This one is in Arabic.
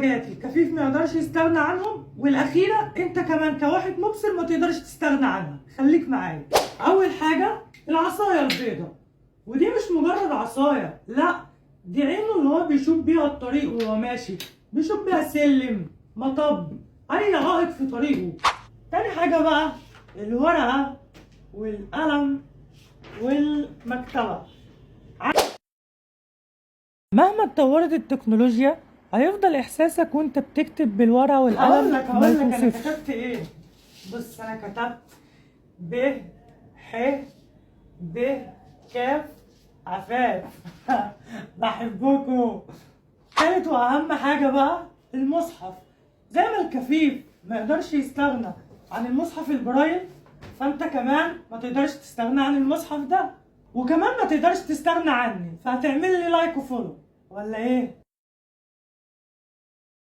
حاجات الكفيف ما يقدرش يستغنى عنهم، والاخيره انت كمان كواحد مبصر ما تقدرش تستغنى عنها. خليك معايا. اول حاجه العصايه البيضاء، ودي مش مجرد عصايه، لا دي عينه اللي هو بيشوف بيها الطريق وهو ماشي، بيشوف بيها سلم، مطب، اي عائق في طريقه. تاني حاجه بقى الورقه والقلم والمكتبه. مهما اتطورت التكنولوجيا هيفضل احساسك وانت بتكتب بالورقه والقلم. هقول لك انا كتبت ايه. بص انا كتبت ب ح ب ك عفاف. بحبكم. تالت واهم حاجه بقى المصحف. زي ما الكفيف ما يقدرش يستغنى عن المصحف البرايل، فانت كمان ما تقدرش تستغنى عن المصحف ده، وكمان ما تقدرش تستغنى عني. فهتعمل لي لايك وفولو ولا ايه؟